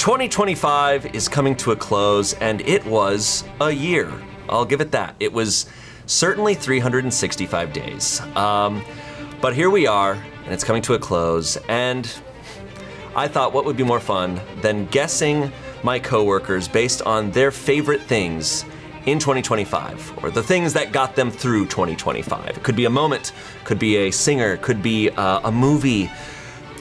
2025 is coming to a close, and it was a year. I'll give it that. It was certainly 365 days. But here we are, and it's coming to a close, and I thought what would be more fun than guessing my coworkers based on their favorite things in 2025, or the things that got them through 2025. It could be a moment, could be a singer, could be a movie,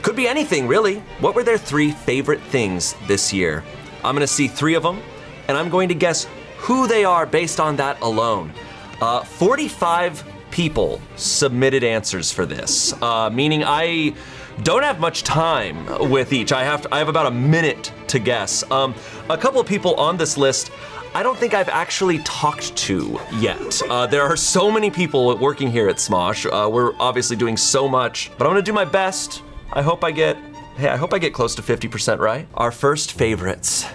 could be anything really. What were their 3 favorite things this year? I'm gonna see 3 of them, and I'm going to guess who they are based on that alone. 45 people submitted answers for this, meaning I don't have much time with each. I have about a minute to guess. A couple of people on this list I don't think I've actually talked to yet. There are so many people working here at Smosh. We're obviously doing so much, but I'm gonna do my best. I hope I get close to 50% right. Our first favorites.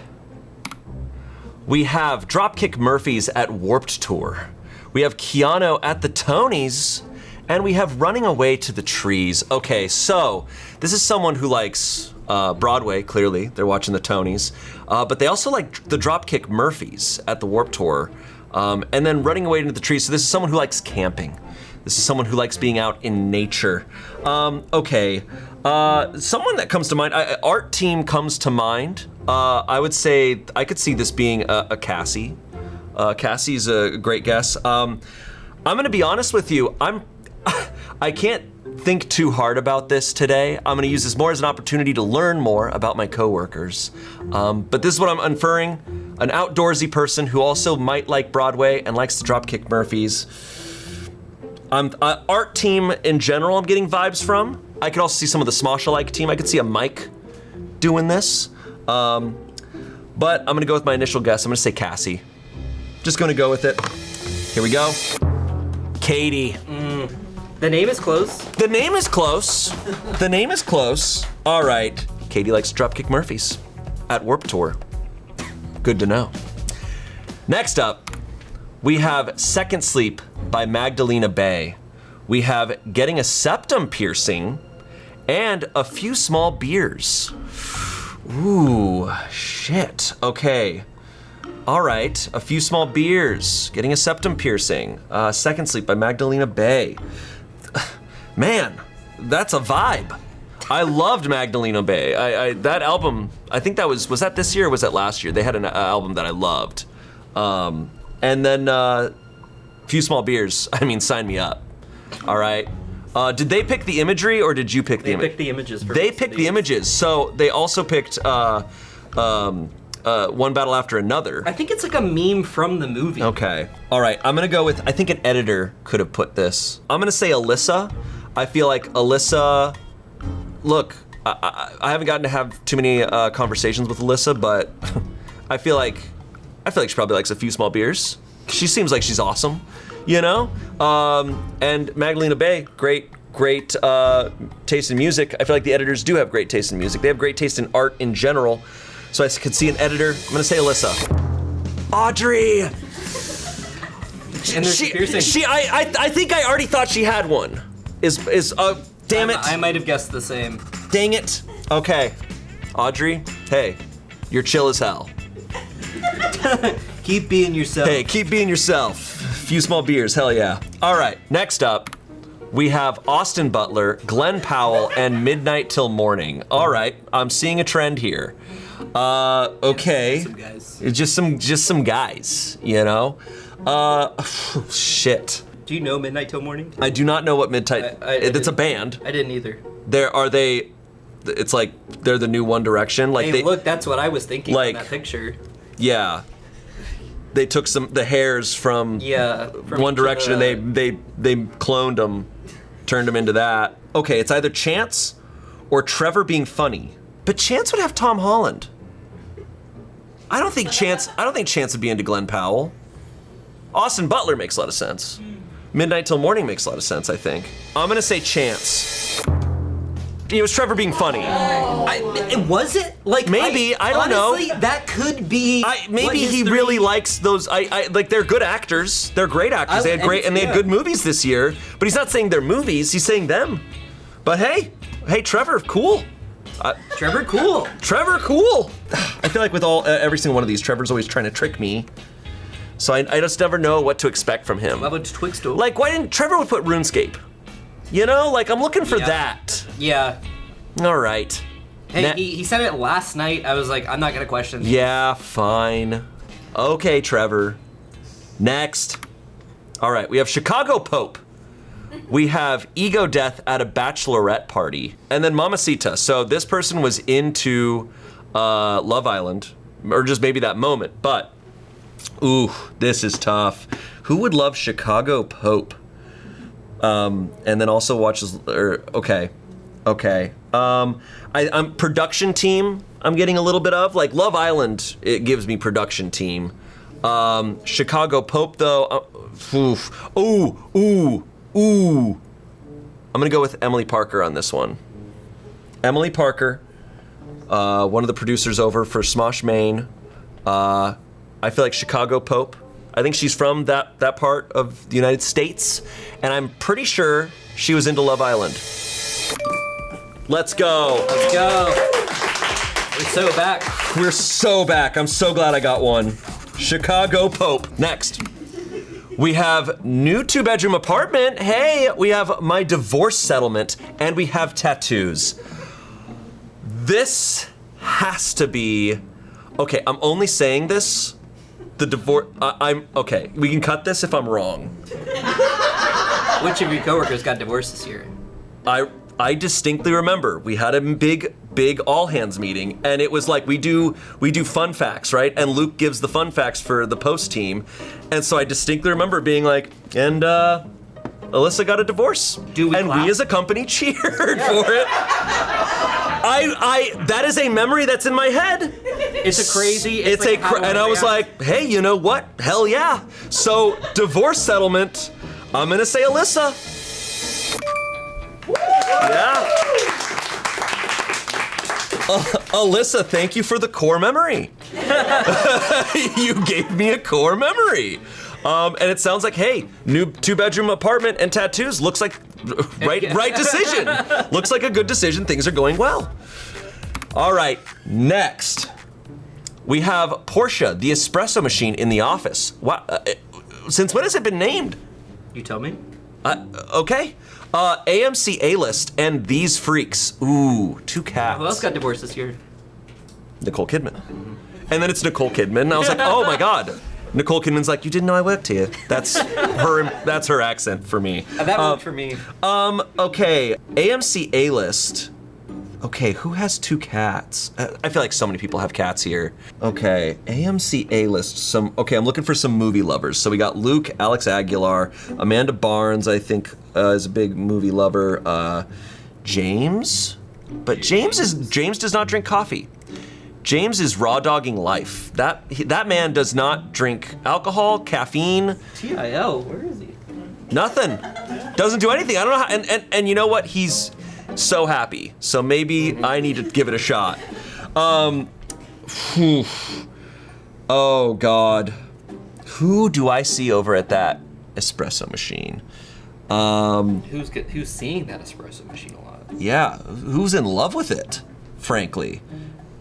We have Dropkick Murphys at Warped Tour. We have Keanu at the Tonys, and we have Running Away to the Trees. Okay, so this is someone who likes Broadway, clearly. They're watching the Tonys. But they also like the Dropkick Murphys at the Warped Tour. And then Running Away into the Trees. So this is someone who likes camping. This is someone who likes being out in nature. Okay, someone that comes to mind, art team comes to mind. I would say, I could see this being a Cassie. Cassie's a great guess. I'm gonna be honest with you, I can't think too hard about this today. I'm gonna use this more as an opportunity to learn more about my coworkers. But this is what I'm inferring, an outdoorsy person who also might like Broadway and likes to Dropkick Murphys. Art team in general I'm getting vibes from. I could also see some of the Smosh-alike team. I could see a Mike doing this. But I'm gonna go with my initial guess. I'm gonna say Cassie. Just gonna go with it. Here we go. Katie. The name is close. The name is close. The name is close. All right. Katie likes Dropkick Murphys at Warped Tour. Good to know. Next up, we have Second Sleep by Magdalena Bay. We have Getting a Septum Piercing and A Few Small Beers. Ooh, shit. Okay. All right, A Few Small Beers, Getting a Septum Piercing, Second Sleep by Magdalena Bay. Man, that's a vibe. I loved Magdalena Bay. That album, I think that was that this year or was that last year? They had an album that I loved. And then Few Small Beers, I mean, sign me up. All right. Did they pick the imagery or did you pick the image? They picked the images. They picked the images, so they also picked One Battle After Another. I think it's like a meme from the movie. Okay. All right, I'm gonna go with, I think an editor could have put this. I'm gonna say Alyssa. I feel like Alyssa, look, I haven't gotten to have too many conversations with Alyssa, but I feel like she probably likes A Few Small Beers. She seems like she's awesome, you know? And Magdalena Bay, great taste in music. I feel like the editors do have great taste in music. They have great taste in art in general. So I could see an editor. I'm gonna say Alyssa. Audrey! And there's piercing. I think I already thought she had one. Damn it. I might have guessed the same. Dang it. Okay. Audrey, hey, you're chill as hell. Keep being yourself. Hey, keep being yourself. Few Small Beers, hell yeah. All right, next up, we have Austin Butler, Glenn Powell, and Midnight Till Morning. All right, I'm seeing a trend here. Okay. Some guys. Just some guys, you know? Shit. Do you know Midnight Till Morning? I do not know what Midnight, it's a band. I didn't either. It's like, they're the new One Direction. Like hey, look, that's what I was thinking like, in that picture. Yeah. They took the hairs from One Direction and they cloned them, turned them into that. Okay, it's either Chance or Trevor being funny. But Chance would have Tom Holland. I don't think Chance would be into Glenn Powell. Austin Butler makes a lot of sense. Midnight Till Morning makes a lot of sense, I think. I'm gonna say Chance. It was Trevor being funny. Was it? Like maybe, I don't honestly, know. That could be. Maybe he really likes those. Like they're good actors. They're great actors. They had good movies this year. But he's not saying they're movies. He's saying them. But hey, Trevor, cool. Trevor, cool. Trevor, cool. I feel like with every single one of these, Trevor's always trying to trick me. So I just never know what to expect from him. What about Twixto? Like, why didn't Trevor would put RuneScape? You know, like I'm looking for that. Yeah. All right. Hey, he said it last night. I was like, I'm not gonna question. Yeah, fine. Okay, Trevor. Next. All right, we have Chicago Pope. We have Ego Death at a bachelorette party. And then Mamacita. So this person was into Love Island, or just maybe that moment, but ooh, this is tough. Who would love Chicago Pope? And then also watches, okay. I'm production team, I'm getting a little bit of. Like Love Island, it gives me production team. Chicago Pope though, ooh. I'm gonna go with Emily Parker on this one. Emily Parker, one of the producers over for Smosh Maine. I feel like Chicago Pope. I think she's from that part of the United States, and I'm pretty sure she was into Love Island. Let's go. Let's go. We're so back. We're so back. I'm so glad I got one. Chicago Pope. Next. We have new 2-bedroom apartment. Hey, we have my divorce settlement, and we have tattoos. This has to be, okay, I'm only saying this, the divorce, I'm, okay, we can cut this if I'm wrong. Which of your coworkers got divorced this year? I distinctly remember we had a big all hands meeting, and it was like we do fun facts, right? And Luke gives the fun facts for the post team, and so I distinctly remember being like, and Alyssa got a divorce, we as a company cheered for it. That is a memory that's in my head. It's a crazy. And I was like, hey, you know what? Hell yeah! So divorce settlement. I'm gonna say Alyssa. Yeah. Alyssa, thank you for the core memory. You gave me a core memory. And it sounds like, hey, new 2-bedroom apartment and tattoos. Looks like right decision. Looks like a good decision. Things are going well. All right, next. We have Portia, the espresso machine in the office. Wow, since when has it been named? You tell me. Okay. AMC A-List and These Freaks. Ooh, 2 cats. Who else got divorced this year? Nicole Kidman. And then it's Nicole Kidman, and I was like, oh my God. Nicole Kidman's like, you didn't know I worked here. That's her accent for me. That worked for me. Okay, AMC A-List. Okay, who has 2 cats? I feel like so many people have cats here. Okay, AMC A-List. Okay, I'm looking for some movie lovers. So we got Luke, Alex Aguilar, Amanda Barnes, I think is a big movie lover. James? But James does not drink coffee. James is raw dogging life. That man does not drink alcohol, caffeine. TIL, where is he? Nothing. Doesn't do anything. I don't know how, and you know what? He's so happy. So maybe I need to give it a shot. Oh God. Who do I see over at that espresso machine? Who's seeing that espresso machine a lot? Yeah, who's in love with it, frankly,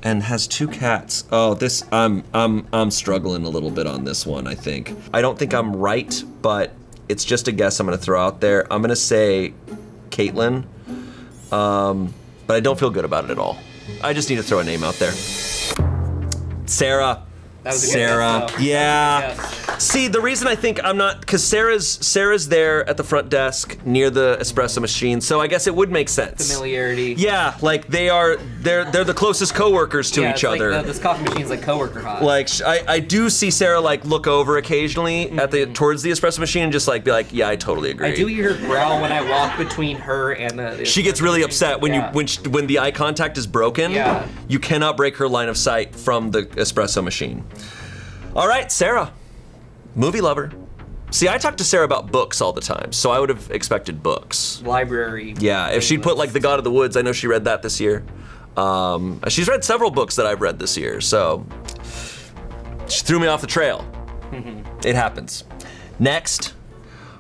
and has 2 cats. Oh, this I'm struggling a little bit on this one. I think I don't think I'm right, but it's just a guess I'm gonna throw out there. I'm gonna say Caitlin, but I don't feel good about it at all. I just need to throw a name out there. Sarah. That was a good Sarah. guess, though. Yeah. That was a good guess. See, the reason I think I'm not, because Sarah's there at the front desk near the espresso machine, so I guess it would make sense. Familiarity. Yeah, like they're the closest coworkers to each other. Like this coffee machine's like coworker hot. Like I do see Sarah like look over occasionally at towards the espresso machine and just like be like, yeah, I totally agree. I do hear her growl when I walk between her and the she gets really upset when yeah. when the eye contact is broken. Yeah. You cannot break her line of sight from the espresso machine. All right, Sarah. Movie lover. See, I talk to Sarah about books all the time, so I would have expected books. Library. Yeah, if she'd put like The God of the Woods, I know she read that this year. She's read several books that I've read this year, so she threw me off the trail. It happens. Next,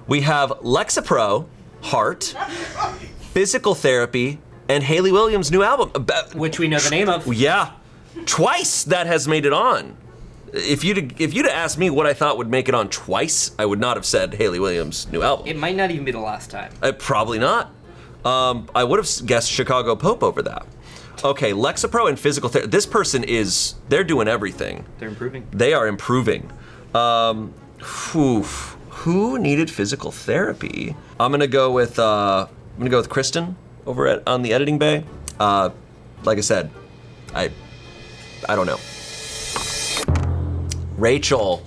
we have Lexapro, Heart, Physical Therapy, and Hayley Williams' new album. Which we know the name of. Yeah. twice that has made it on. If you'd asked me what I thought would make it on twice, I would not have said Hayley Williams' new album. It might not even be the last time. Probably not. I would have guessed Chicago Pope over that. Okay, Lexapro and physical therapy. This person they're doing everything. They're improving. They are improving. Who needed physical therapy? I'm gonna go with Kristen over on the editing bay. Like I said, I don't know. Rachel.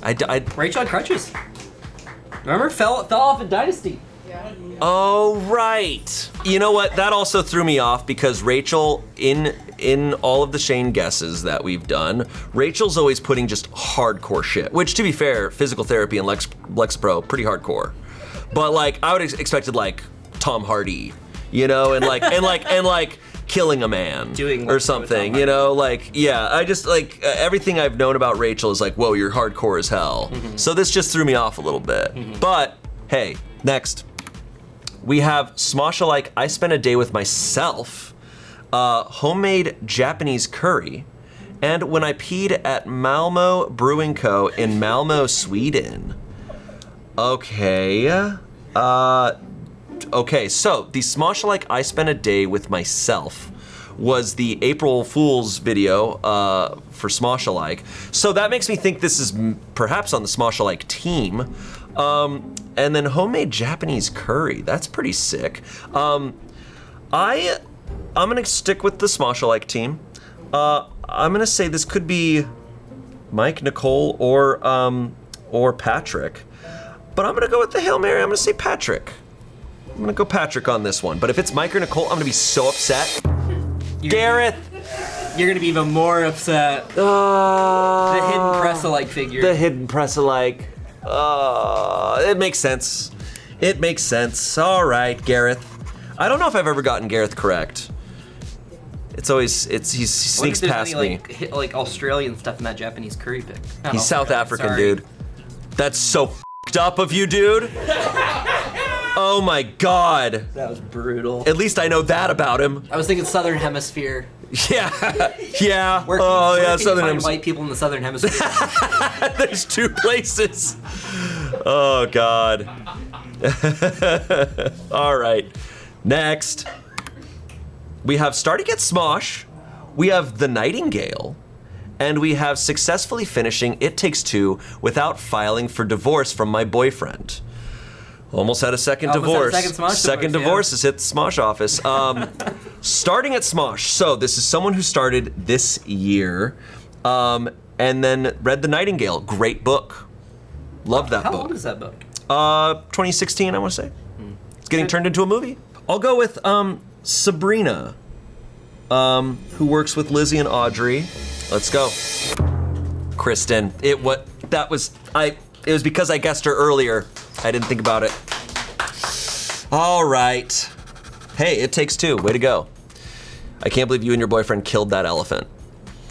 Rachel had crutches. Remember, fell off in Dynasty. Oh, right. You know what? That also threw me off because Rachel, in all of the Shayne guesses that we've done, Rachel's always putting just hardcore shit. Which, to be fair, physical therapy and Lexapro, pretty hardcore. But like, I would have expected like Tom Hardy, you know, and like killing a man or something, you know, like, yeah. I just like everything I've known about Rachel is like, whoa, you're hardcore as hell. So this just threw me off a little bit. But hey, next. We have Smosh-alike, I spent a day with myself, homemade Japanese curry, and when I peed at Malmo Brewing Co. in Malmo, Sweden. Okay. Okay, so the Smosh-alike, I spent a day with myself was the April Fool's video for Smosh-alike. So that makes me think this is perhaps on the Smosh-alike team. And then homemade Japanese curry. That's pretty sick. I'm gonna stick with the Smosh-alike team. I'm gonna say this could be Mike, Nicole, or Patrick. But I'm gonna go with the Hail Mary. I'm gonna say Patrick. I'm gonna go Patrick on this one. But if it's Mike or Nicole, I'm gonna be so upset. Gareth! You're gonna be even more upset. The hidden press-alike figure. The hidden press-alike. It makes sense. It makes sense. All right, Gareth. I don't know if I've ever gotten Gareth correct. It's always, he sneaks past me. Like Australian stuff in that Japanese curry pick. He's South African, dude. That's so f***ed up of you, dude. Oh my God. That was brutal. At least I know that about him. I was thinking Southern Hemisphere. Yeah, yeah. Where Southern Hemisphere. White people in the Southern Hemisphere. There's two places. Oh God. All right. Next, we have Starting at Smosh. We have The Nightingale. And we have successfully finishing It Takes Two without filing for divorce from my boyfriend. Almost had a second divorce. Second divorce has hit the Smosh office. Starting at Smosh. So this is someone who started this year, and then read The Nightingale. Great book. Love that book. How old is that book? 2016, I want to say. It's getting turned into a movie. I'll go with Sabrina, who works with Lizzie and Audrey. Let's go. Kristen. It was because I guessed her earlier. I didn't think about it. All right. Hey, It Takes Two. Way to go. I can't believe you and your boyfriend killed that elephant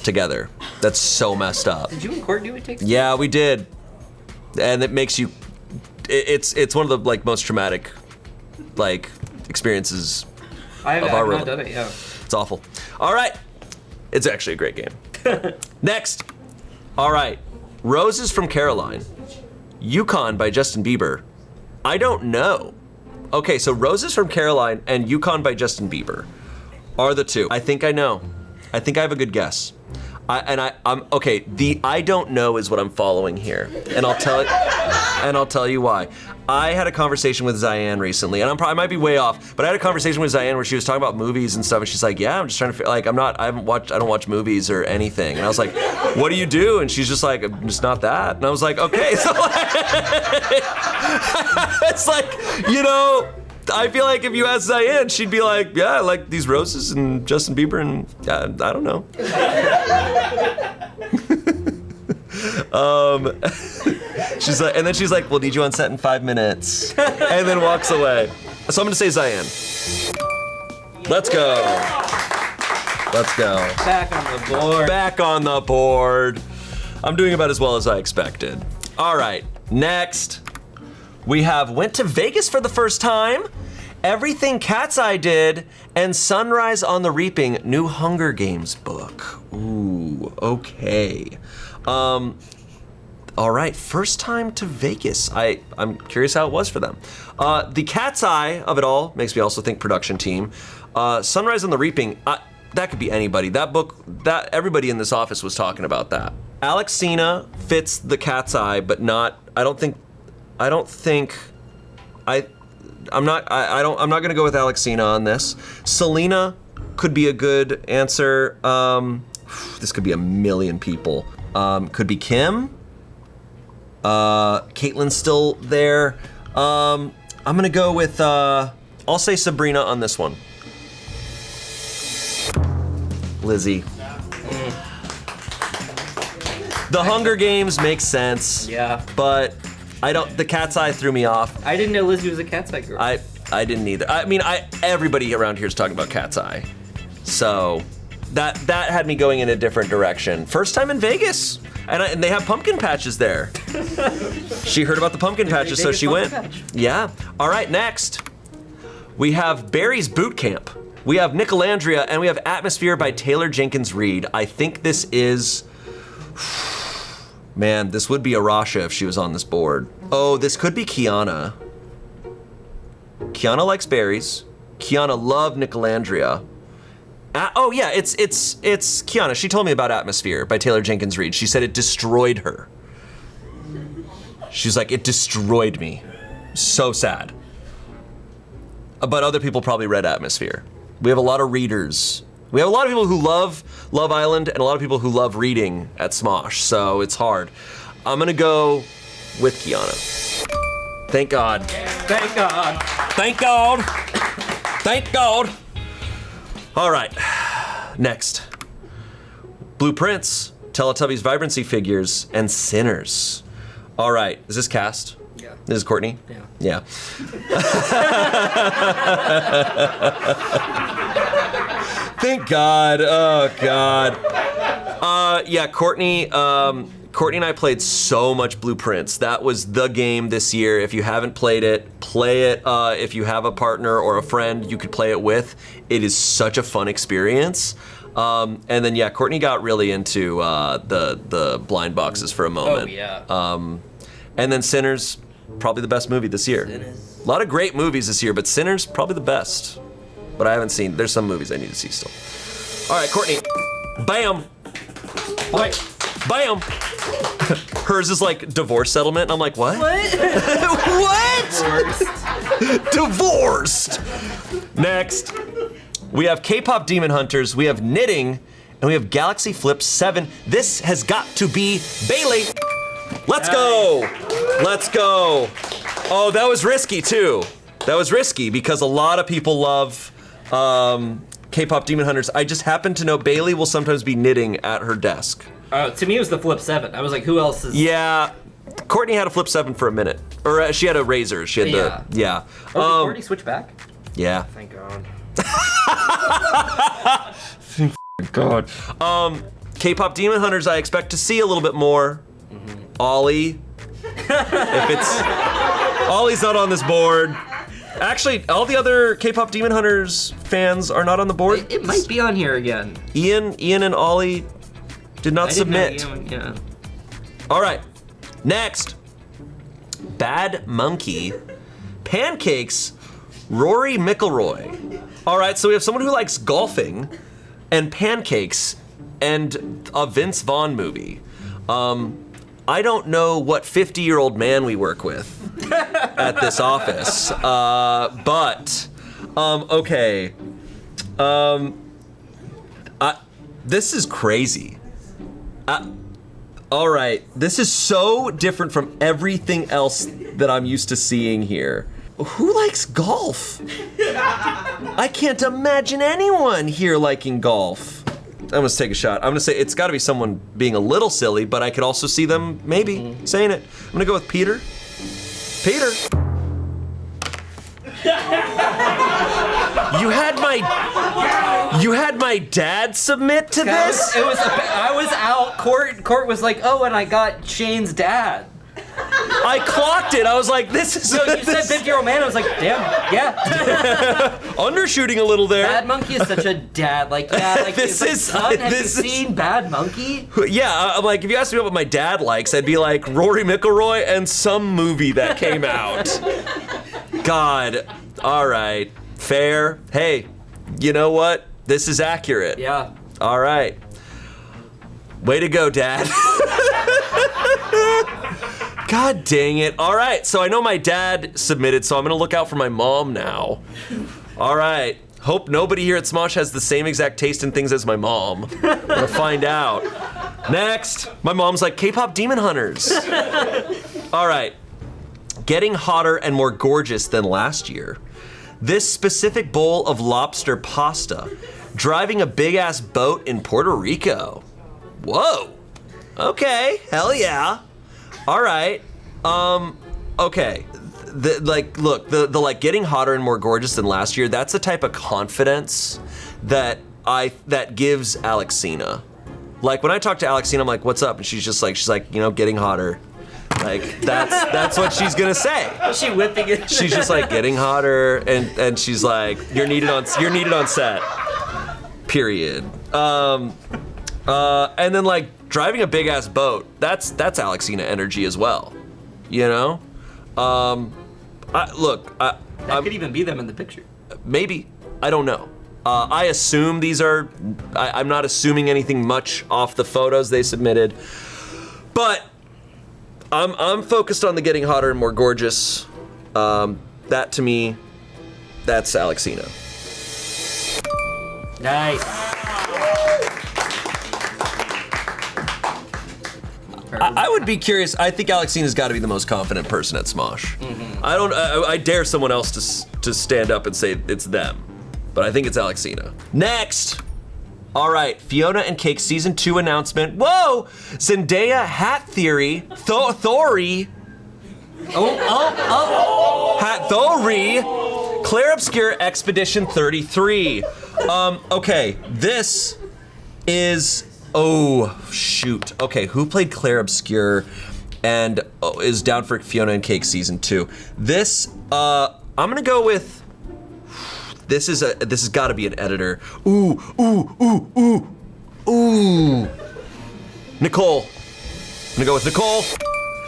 together. That's so messed up. Did you and Courtney do It Takes Two? Yeah, we did. And it makes you. It's one of the like most traumatic, like experiences of our I've relationship. not done it. Yeah. It's awful. All right. It's actually a great game. Next. All right. Roses from Caroline. Yukon by Justin Bieber. I don't know. Okay, so Roses from Caroline and Yukon by Justin Bieber are the two. I think I know. I think I have a good guess. I'm okay. The I don't know is what I'm following here, and I'll tell you why. I had a conversation with Zianne recently, and I might be way off, but I had a conversation with Zianne where she was talking about movies and stuff, and she's like, "Yeah, I'm just trying to like I don't watch movies or anything." And I was like, "What do you do?" And she's just like, "I'm just not that." And I was like, "Okay." So it's like, you know. I feel like if you asked Zianne, she'd be like, yeah, I like these roses and Justin Bieber and I don't know. She's like, and then she's like, we'll need you on set in 5 minutes. And then walks away. So I'm gonna say Zianne. Let's go. Let's go. Back on the board. Back on the board. I'm doing about as well as I expected. All right, next. We have Went to Vegas for the first time, Everything Cat's Eye Did, and Sunrise on the Reaping, new Hunger Games book. Ooh, okay. All right, first time to Vegas. I'm curious how it was for them. The cat's eye of it all makes me also think production team. Sunrise on the Reaping, that could be anybody. That book, that everybody in this office was talking about that. Alexcina fits the cat's eye, but not. I'm not gonna go with Alexcina on this. Selena could be a good answer. This could be a million people. Could be Kim. Caitlin's still there. I'm gonna go with, I'll say Sabrina on this one. Lizzie. The Hunger Games makes sense. Yeah. But the cat's eye threw me off. I didn't know Lizzie was a cat's eye girl. I didn't either. I mean, everybody around here is talking about cat's eye. So that had me going in a different direction. First time in Vegas. And they have pumpkin patches there. She heard about the pumpkin patches, so she went. Yeah. All right, next. We have Barry's Boot Camp. We have Nicolandria, and we have Atmosphere by Taylor Jenkins Reid. I think this is... Man, this would be Arasha if she was on this board. Oh, this could be Kiana. Kiana likes berries. Kiana loved Nicolandria. Oh yeah, it's Kiana. She told me about Atmosphere by Taylor Jenkins Reid. She said it destroyed her. She's like, it destroyed me. So sad. But other people probably read Atmosphere. We have a lot of readers. We have a lot of people who love Love Island and a lot of people who love reading at Smosh, so it's hard. I'm gonna go with Kiana. Thank God. Thank God. Thank God. Thank God. All right, next. Blueprints, Teletubbies Vibrancy Figures, and Sinners. All right, is this cast? Yeah. This is Courtney? Yeah. Thank God, oh God. Yeah, Courtney and I played so much Blueprints. That was the game this year. If you haven't played it, play it. If you have a partner or a friend you could play it with, it is such a fun experience. And then yeah, Courtney got really into the blind boxes for a moment. Oh yeah. And then Sinners, probably the best movie this year. Sinners. A lot of great movies this year, but Sinners, probably the best. But I haven't seen, there's some movies I need to see still. All right, Courtney, bam. Boy. Bam. Hers is like divorce settlement. I'm like, what? What? Divorced. Next, we have K-pop Demon Hunters, we have Knitting, and we have Galaxy Flip 7. This has got to be Bailey. Let's go. Let's go. Oh, that was risky too. That was risky because a lot of people love K-pop Demon Hunters. I just happen to know Bailey will sometimes be knitting at her desk. To me, it was the Flip 7. I was like, who else is... Yeah, Courtney had a Flip 7 for a minute. Or she had a Razor. She had Yeah. Oh, did Courtney switch back? Yeah. Thank God. Thank God. K-pop Demon Hunters, I expect to see a little bit more. Ollie. If it's... Ollie's not on this board. Actually, all the other K-pop Demon Hunters fans are not on the board. It might be on here again. Ian and Ollie did not submit. Yeah. All right, next. Bad Monkey, Pancakes, Rory McIlroy. All right, so we have someone who likes golfing and pancakes and a Vince Vaughn movie. I don't know what 50-year-old man we work with at this office, but okay. This is crazy. All right, this is so different from everything else that I'm used to seeing here. Who likes golf? I can't imagine anyone here liking golf. I'm gonna take a shot. I'm gonna say it's gotta be someone being a little silly, but I could also see them maybe saying it. I'm gonna go with Peter. Peter. You had my dad submit to this? I was out. Court was like, oh, and I got Shayne's dad. I clocked it. I was like, this is. So you said 50-year-old man. I was like, damn, yeah. Undershooting a little there. Bad Monkey is such a dad. Like, yeah, like This it's is- like, son, have you this is- seen Bad Monkey? Yeah, I'm like, if you asked me what my dad likes, I'd be like Rory McIlroy and some movie that came out. God. All right. Fair. Hey, you know what? This is accurate. Yeah. All right. Way to go, Dad. God dang it. All right, so I know my dad submitted, so I'm gonna look out for my mom now. All right. Hope nobody here at Smosh has the same exact taste in things as my mom. I'm gonna find out. Next, my mom's like K-pop demon hunters. All right. Getting hotter and more gorgeous than last year. This specific bowl of lobster pasta. Driving a big-ass boat in Puerto Rico. Whoa. Okay, hell yeah. All right. Okay. The like getting hotter and more gorgeous than last year, that's the type of confidence that gives Alexcina. Like when I talk to Alexcina, I'm like, what's up? And she's like, you know, getting hotter. Like that's what she's gonna say. Is she whipping it? She's just like getting hotter, and she's like, you're needed on set. Period. And then like driving a big ass boat, that's Alexcina energy as well. You know? That could even be them in the picture. Maybe. I don't know. I assume these are, I'm not assuming anything much off the photos they submitted, but I'm focused on the getting hotter and more gorgeous. That to me, that's Alexcina. Nice. I would be curious. I think Alexcina's got to be the most confident person at Smosh. I dare someone else to stand up and say it's them, but I think it's Alexcina. Next. All right, Fiona and Cake season 2 announcement. Whoa, Zendaya hat theory, Thori. Hat Thori, Claire Obscure Expedition 33. Okay, this is. Oh, shoot. Okay, who played Claire Obscure and is down for Fiona and Cake season 2? This, I'm gonna go with, this has gotta be an editor. Ooh. Nicole. I'm gonna go with Nicole.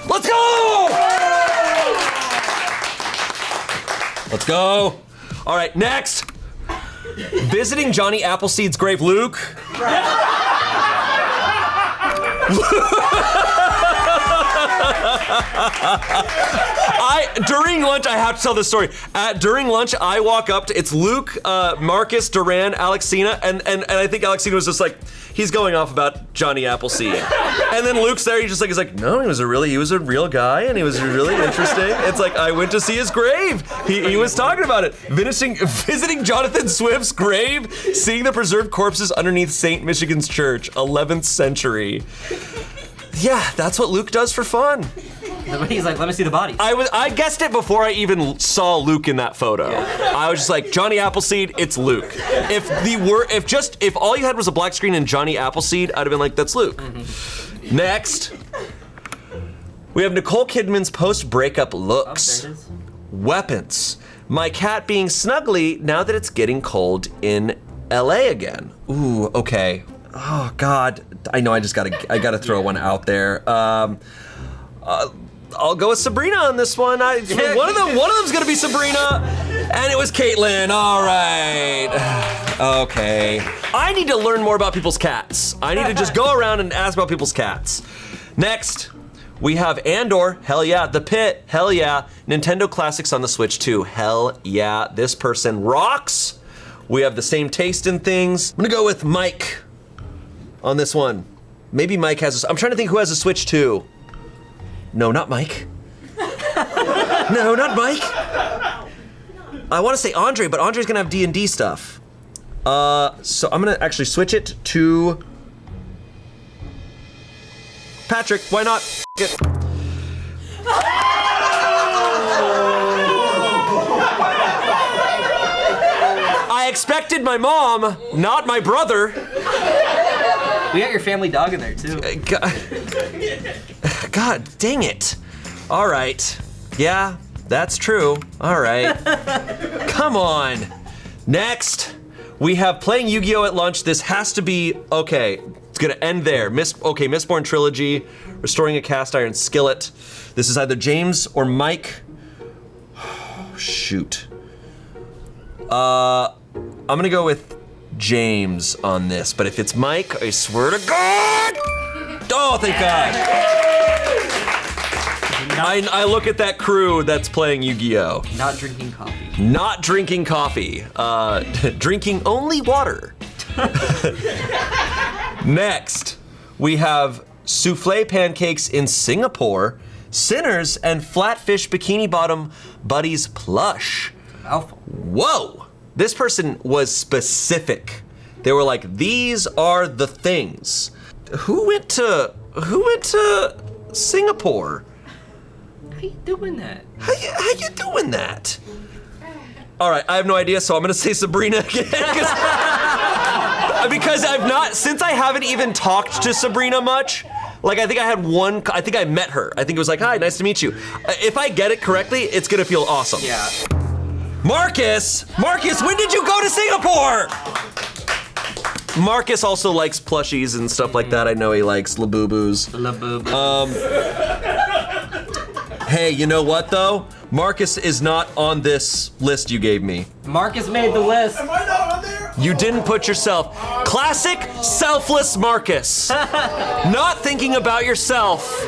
Let's go! Let's go. All right, next. Visiting Johnny Appleseed's grave, Luke. During lunch, I have to tell this story. During lunch, I walk up to, it's Luke, Marcus, Duran, Alexcina, and I think Alexcina was just like, he's going off about Johnny Appleseed. And then Luke's there, he's like, no, he was a real guy, and he was really interesting. It's like, I went to see his grave. He was talking about it. Visiting Jonathan Swift's grave, seeing the preserved corpses underneath St. Michigan's Church, 11th century. Yeah, that's what Luke does for fun. He's like, let me see the bodies. I guessed it before I even saw Luke in that photo. Yeah. I was just like, Johnny Appleseed, it's Luke. If all you had was a black screen and Johnny Appleseed, I'd have been like, that's Luke. Mm-hmm. Next, we have Nicole Kidman's post-breakup looks. There it is. Weapons. My cat being snuggly now that it's getting cold in LA again. Ooh, okay. Oh God, I know I gotta throw one out there. I'll go with Sabrina on this one. One of them's gonna be Sabrina, and it was Caitlin. All right. Okay. I need to learn more about people's cats. I need to just go around and ask about people's cats. Next, we have Andor. Hell yeah. The Pit. Hell yeah. Nintendo Classics on the Switch 2. Hell yeah. This person rocks. We have the same taste in things. I'm gonna go with Mike on this one. Maybe Mike has I'm trying to think who has a Switch 2. No, not Mike. No, not Mike. I want to say Andre, but Andre's gonna have D&D stuff. So I'm gonna actually switch it to Patrick. Why not? I expected my mom, not my brother. We got your family dog in there too. God dang it. All right. Yeah, that's true. All right. Come on. Next, we have playing Yu-Gi-Oh! At lunch. This has to be, okay, it's gonna end there. Mistborn Trilogy, restoring a cast iron skillet. This is either James or Mike. Shoot. I'm gonna go with James on this, but if it's Mike, I swear to God! Oh, thank God! I look at that crew that's playing Yu-Gi-Oh! Not drinking coffee. Not drinking coffee. Drinking only water. Next, we have souffle pancakes in Singapore, Sinners, and Flatfish Bikini Bottom Buddies plush. Mouthful. Whoa! This person was specific. They were like, these are the things. Who went to Singapore? How you doing that? How you doing that? All right, I have no idea, so I'm gonna say Sabrina again. Because since I haven't even talked to Sabrina much, like I think I met her. I think it was like, hi, nice to meet you. If I get it correctly, it's gonna feel awesome. Yeah. Marcus, when did you go to Singapore? Marcus also likes plushies and stuff like that. I know he likes Labubu's. Hey, you know what though? Marcus is not on this list you gave me. Marcus made the list. Am I not on there? You didn't put yourself. Classic selfless Marcus. Not thinking about yourself.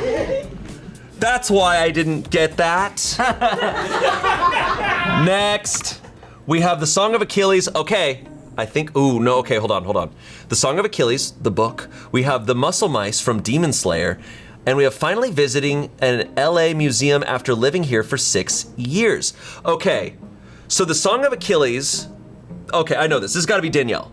That's why I didn't get that. Next, we have the Song of Achilles. Okay, I think, okay, hold on. The Song of Achilles, the book. We have the Muscle Mice from Demon Slayer. And we have finally visiting an LA museum after living here for 6 years. Okay, so the Song of Achilles, okay, I know this. This has gotta be Danielle.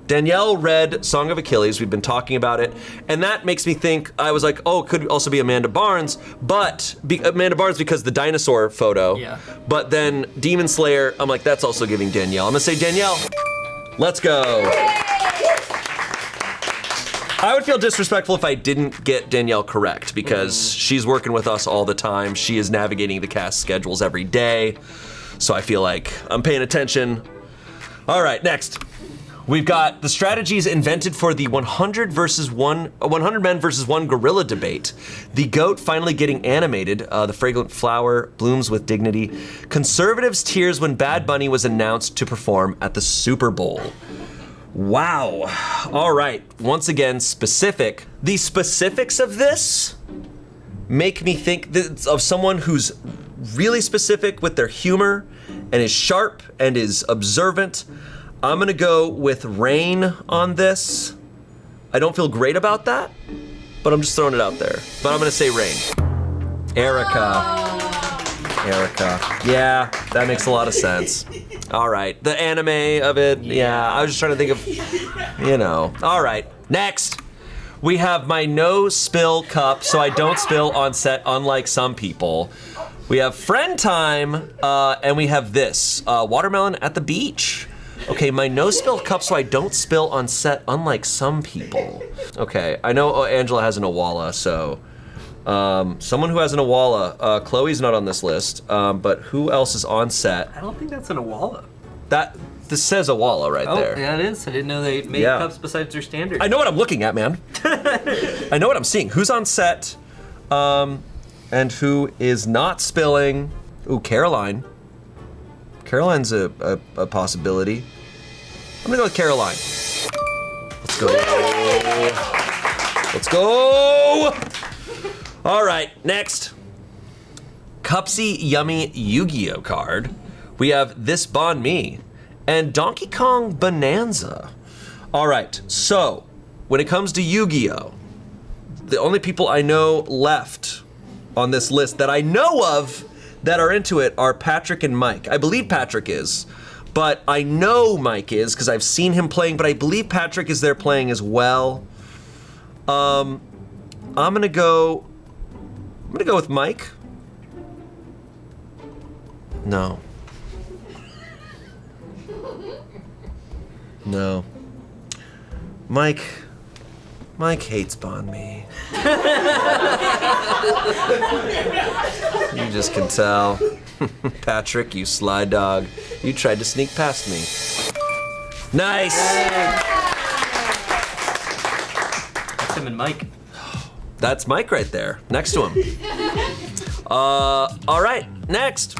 Danielle read Song of Achilles, we've been talking about it, and that makes me think, I was like, oh, it could also be Amanda Barnes, but Amanda Barnes because the dinosaur photo. Yeah. But then Demon Slayer, I'm like, that's also giving Danielle. I'm gonna say Danielle, let's go. I would feel disrespectful if I didn't get Danielle correct because she's working with us all the time. She is navigating the cast schedules every day. So I feel like I'm paying attention. All right, next. We've got the strategies invented for the 100 men versus one gorilla debate. The goat finally getting animated. The fragrant flower blooms with dignity. Conservatives' tears when Bad Bunny was announced to perform at the Super Bowl. Wow. All right, once again, specific. The specifics of this make me think of someone who's really specific with their humor and is sharp and is observant. I'm gonna go with Rain on this. I don't feel great about that, but I'm just throwing it out there. But I'm gonna say Rain. Erica. Yeah, that makes a lot of sense. All right, the anime of it, yeah, I was just trying to think of, All right, next. We have my no spill cup, so I don't spill on set, unlike some people. We have friend time, and we have this, watermelon at the beach. Okay, my no spill cup, so I don't spill on set, unlike some people. Okay, I know Angela has an Awala, so. Someone who has an Awala, Chloe's not on this list, but who else is on set? I don't think that's an Awala. This says Awala right there. Oh, yeah, it is. I didn't know they made cups besides their standard. I know what I'm looking at, man. I know what I'm seeing. Who's on set, and who is not spilling? Ooh, Caroline. Caroline's a possibility. I'm gonna go with Caroline. Let's go. Let's go. All right, next. Cupsy Yummy Yu-Gi-Oh card. We have This Bond Me and Donkey Kong Bonanza. All right, so when it comes to Yu-Gi-Oh, the only people I know left on this list that I know of that are into it are Patrick and Mike. I believe Patrick is, but I know Mike is because I've seen him playing, but I believe Patrick is there playing as well. I'm gonna go with Mike. No. Mike hates banh mi. You just can tell. Patrick, you sly dog. You tried to sneak past me. Nice! That's him and Mike. That's Mike right there, next to him. All right, next.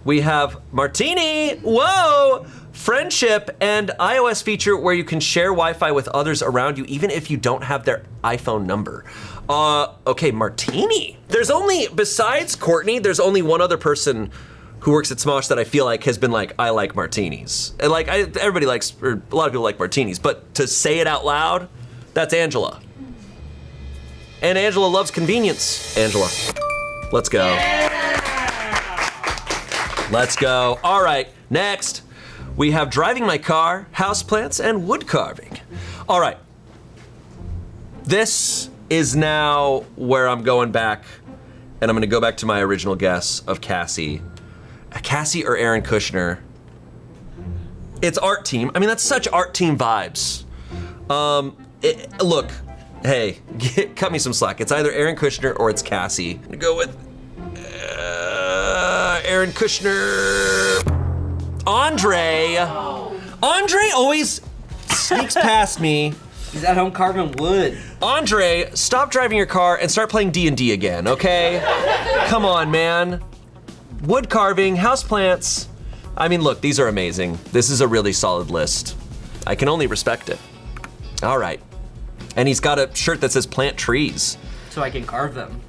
We have Martini. Whoa! Friendship and iOS feature where you can share Wi-Fi with others around you even if you don't have their iPhone number. Okay, Martini. Besides Courtney, there's only one other person who works at Smosh that I feel like has been like, I like martinis. And like, everybody likes, or a lot of people like martinis, but to say it out loud, that's Angela. And Angela loves convenience. Angela, let's go. Let's go. All right, next. We have driving my car, houseplants, and wood carving. All right. This is now where I'm going back, and I'm gonna go back to my original guess of Cassie. Cassie or Erin Kuschner. It's art team. I mean, that's such art team vibes. Look, hey, cut me some slack. It's either Erin Kuschner or it's Cassie. I'm gonna go with Erin Kuschner. Andre always sneaks past me. He's at home carving wood. Andre, stop driving your car and start playing D&D again, okay? Come on, man. Wood carving, houseplants. I mean, look, these are amazing. This is a really solid list. I can only respect it. All right. And he's got a shirt that says plant trees. So I can carve them.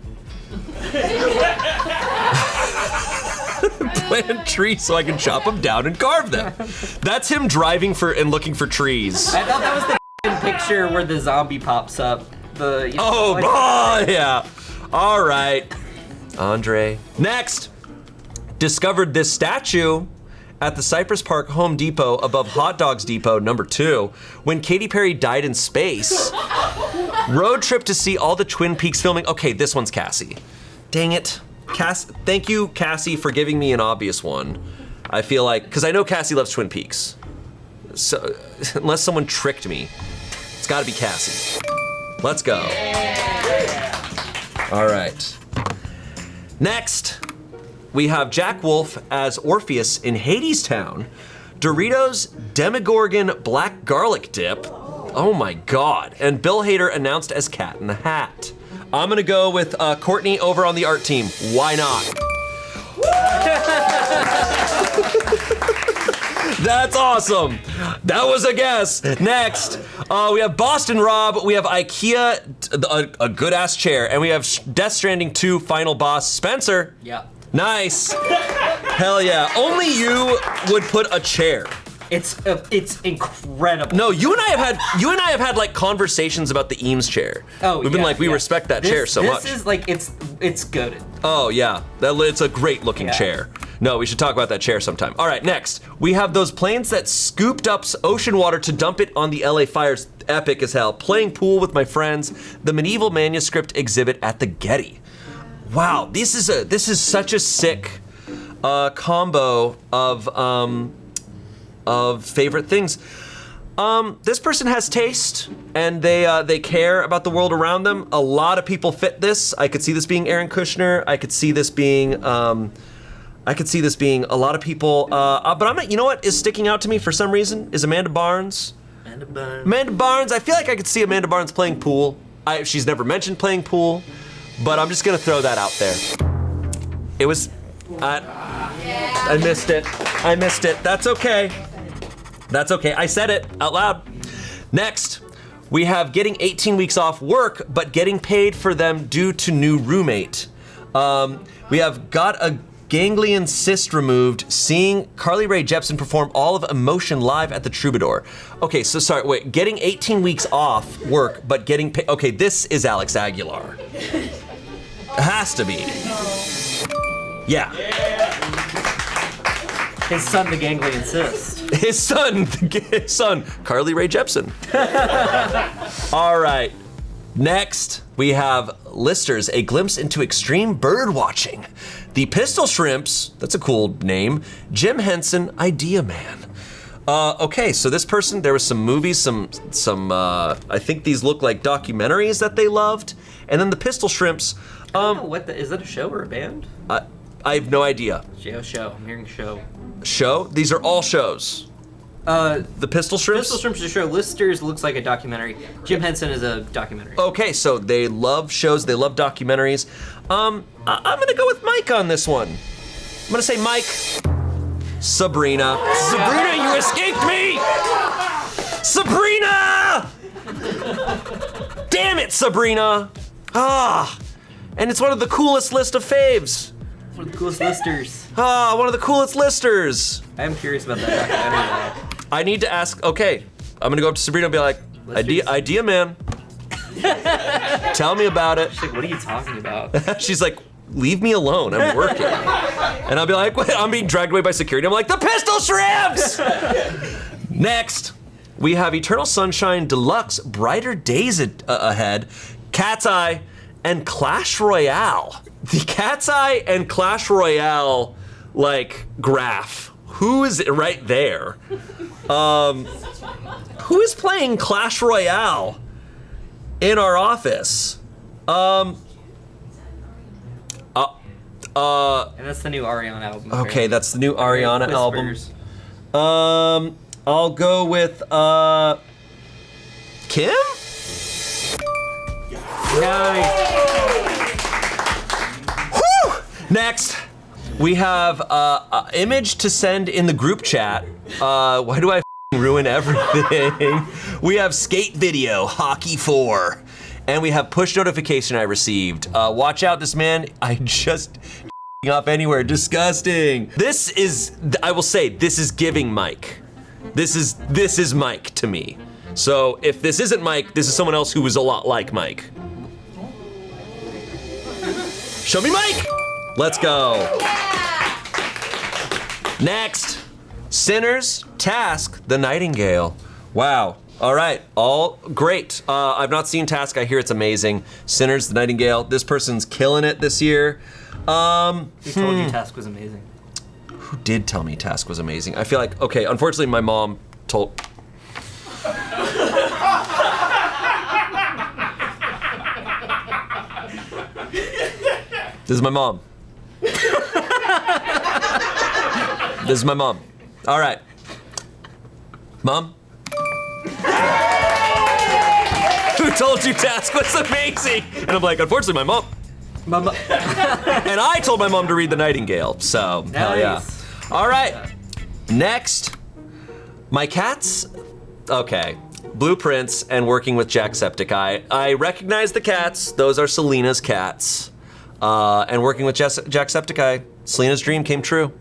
Plant trees so I can chop them down and carve them. That's him driving for and looking for trees. I thought that was the picture where the zombie pops up. Yeah. All right. Andre. Next. Discovered this statue at the Cypress Park Home Depot above Hot Dogs Depot #2 when Katy Perry died in space. Road trip to see all the Twin Peaks filming. Okay, this one's Cassie. Dang it. Thank you, Cassie, for giving me an obvious one. I feel like, because I know Cassie loves Twin Peaks. So, unless someone tricked me, it's gotta be Cassie. Let's go. All right. Next, we have Jack Wolf as Orpheus in Hadestown. Doritos Demogorgon Black Garlic Dip. Oh my God. And Bill Hader announced as Cat in the Hat. I'm gonna go with Courtney over on the art team. Why not? That's awesome. That was a guess. Next, we have Boston Rob, we have IKEA, a good ass chair, and we have Death Stranding 2 final boss, Spencer. Yeah. Nice. Hell yeah. Only you would put a chair. It's incredible. No, you and I have had like conversations about the Eames chair. Oh, we've been like, we respect that chair so much. This is like, it's goated. Oh yeah, it's a great looking chair. No, we should talk about that chair sometime. All right, next, we have those planes that scooped up ocean water to dump it on the LA fires. Epic as hell. Playing pool with my friends. The medieval manuscript exhibit at the Getty. Wow, this is such a sick combo of favorite things. This person has taste, and they care about the world around them. A lot of people fit this. I could see this being Erin Kuschner. I could see this being a lot of people. But you know what is sticking out to me for some reason is Amanda Barnes. Amanda Barnes. I feel like I could see Amanda Barnes playing pool. She's never mentioned playing pool, but I'm just gonna throw that out there. It was. I missed it. That's okay. I said it out loud. Next, we have getting 18 weeks off work, but getting paid for them due to new roommate. We have got a ganglion cyst removed, seeing Carly Rae Jepsen perform all of Emotion live at the Troubadour. Okay, so sorry, wait, getting 18 weeks off work, but getting paid. Okay, this is Alex Aguilar. Has to be. Yeah. His son, the ganglion cyst. His son, Carly Rae Jepsen. All right. Next, we have Listers, a glimpse into extreme bird watching. The Pistol Shrimps, that's a cool name. Jim Henson, Idea Man. Okay, so this person, there was some movies, some. I think these look like documentaries that they loved, and then the Pistol Shrimps. I don't know is that a show or a band? I have no idea. Show. I'm hearing show. Show? These are all shows. The Pistol Shrimps? Pistol Shrimps is a show. Listers looks like a documentary. Jim Henson is a documentary. Okay, so they love shows, they love documentaries. I'm gonna go with Mike on this one. I'm gonna say Mike. Sabrina. Sabrina, you escaped me! Sabrina! Damn it, Sabrina! And it's one of the coolest list of faves. One of the coolest listers. One of the coolest listers. I am curious about that documentary. I need to ask, okay, I'm gonna go up to Sabrina and be like, idea man. Tell me about it. She's like, what are you talking about? She's like, leave me alone, I'm working. And I'll be like, wait, I'm being dragged away by security. I'm like, the Pistol Shrimps! Next, we have Eternal Sunshine Deluxe, Brighter Days Ahead, Cat's Eye, and Clash Royale. The Cat's Eye and Clash Royale, like, graph. Who is right there? Who is playing Clash Royale in our office? And that's the new Ariana album. Okay, apparently. that's the new Ariana album. Whispers. I'll go with, Kim? Nice. Whew! Next, we have image to send in the group chat. Why do I ruin everything? We have skate video, hockey 4. And we have push notification I received. Watch out, this man, I just off anywhere, disgusting. This is, I will say, this is giving Mike. This is Mike to me. So if this isn't Mike, this is someone else who is a lot like Mike. Show me Mike! Let's go. Next, Sinners, Task, The Nightingale. Wow. All right, all great. I've not seen Task, I hear it's amazing. Sinners, The Nightingale, this person's killing it this year. Who told you Task was amazing? Who did tell me Task was amazing? I feel like, okay, unfortunately my mom told... This is my mom. This is my mom. All right. Mom? Who told you Task was amazing? And I'm like, unfortunately, my mom. And I told my mom to read The Nightingale, so Nice. hell yeah. All right, next, my cats. Okay, Blueprints and working with Jacksepticeye. I recognize the cats, those are Selena's cats. And working with Jacksepticeye, Selena's dream came true.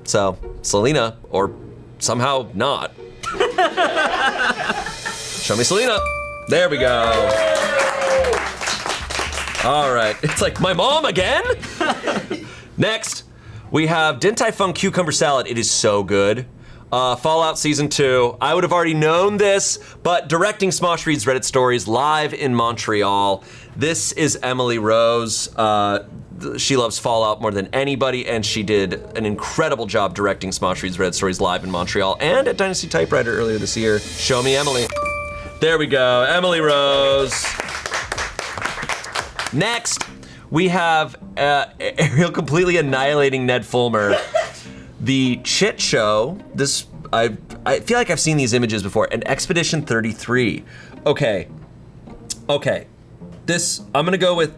So, Selena, or somehow not. Show me Selena. There we go. All right, it's like my mom again? Next, we have Din Tai Fung Cucumber Salad. It is so good. Fallout Season 2. I would have already known this, but directing Smosh Reads Reddit Stories live in Montreal. This is Emily Rose. She loves Fallout more than anybody, and she did an incredible job directing Smosh Reads Reddit Stories live in Montreal and at Dynasty Typewriter earlier this year. Show me Emily. There we go, Emily Rose. Next, we have Ariel completely annihilating Ned Fulmer. The Chit Show, I feel like I've seen these images before, and Expedition 33. Okay, this, I'm gonna go with,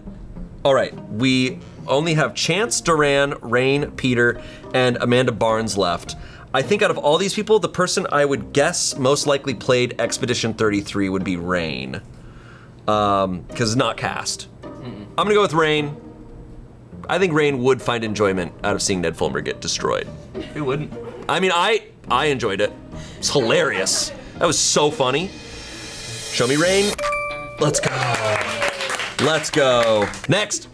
all right, we only have Chance, Duran, Rain, Peter, and Amanda Barnes left. I think out of all these people, the person I would guess most likely played Expedition 33 would be Rain, because it's not cast. I'm gonna go with Rain. I think Rain would find enjoyment out of seeing Ned Fulmer get destroyed. Who wouldn't? I mean, I enjoyed it. It's hilarious. That was so funny. Show me Rain. Let's go. Let's go. Next,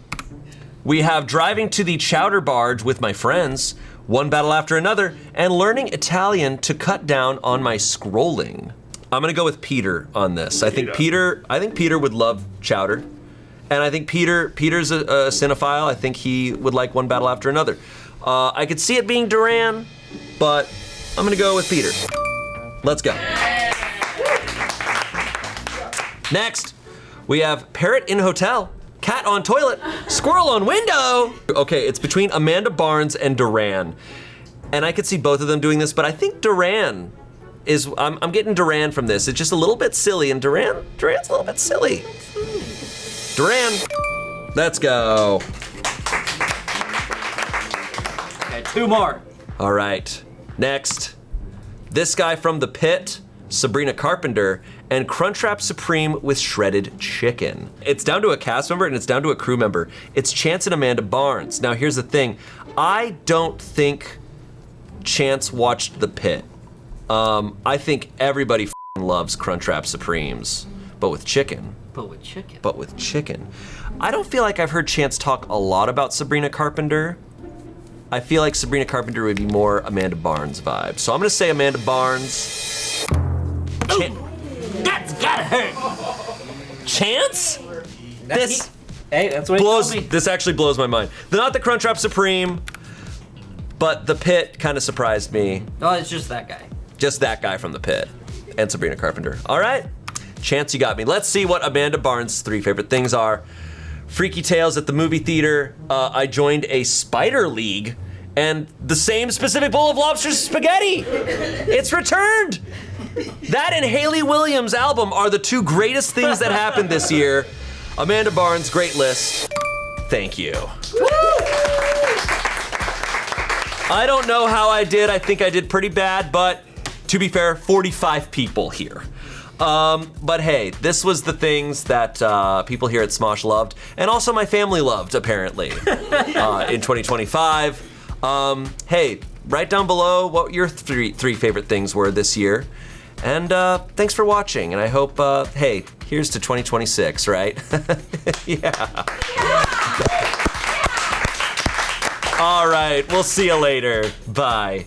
we have driving to the chowder barge with my friends, one battle after another, and learning Italian to cut down on my scrolling. I'm gonna go with Peter on this. I think Peter would love chowder. And I think Peter's a cinephile. I think he would like one battle after another. I could see it being Duran, but I'm gonna go with Peter. Let's go. Next, we have Parrot in Hotel, Cat on Toilet, Squirrel on Window. Okay, it's between Amanda Barnes and Duran. And I could see both of them doing this, but I think Duran is, I'm getting Duran from this. It's just a little bit silly, and Duran's a little bit silly. Duran, let's go. Okay, 2 more. All right, next. This guy from the pit, Sabrina Carpenter, and Crunchwrap Supreme with shredded chicken. It's down to a cast member and it's down to a crew member. It's Chance and Amanda Barnes. Now here's the thing. I don't think Chance watched the pit. I think everybody loves Crunchwrap Supremes, but with chicken. But with chicken. But with chicken. I don't feel like I've heard Chance talk a lot about Sabrina Carpenter. I feel like Sabrina Carpenter would be more Amanda Barnes vibe. So I'm gonna say Amanda Barnes. That's gotta hurt. Chance? This Hey, that's what blows. he told me. This actually blows my mind. Not the Crunchwrap Supreme, but the pit kind of surprised me. Oh, it's just that guy. Just that guy from the pit and Sabrina Carpenter. All right, Chance, you got me. Let's see what Amanda Barnes' 3 favorite things are. Freaky Tales at the movie theater. I joined a spider league and the same specific bowl of lobster spaghetti. It's returned. That and Hayley Williams' album are the 2 greatest things that happened this year. Amanda Barnes, great list. Thank you. I don't know how I did. I think I did pretty bad, but to be fair, 45 people here. But hey, this was the things that people here at Smosh loved, and also my family loved, apparently, in 2025. Hey, write down below what your three favorite things were this year. And thanks for watching, and I hope, hey, here's to 2026, right? Yeah. All right, we'll see you later. Bye.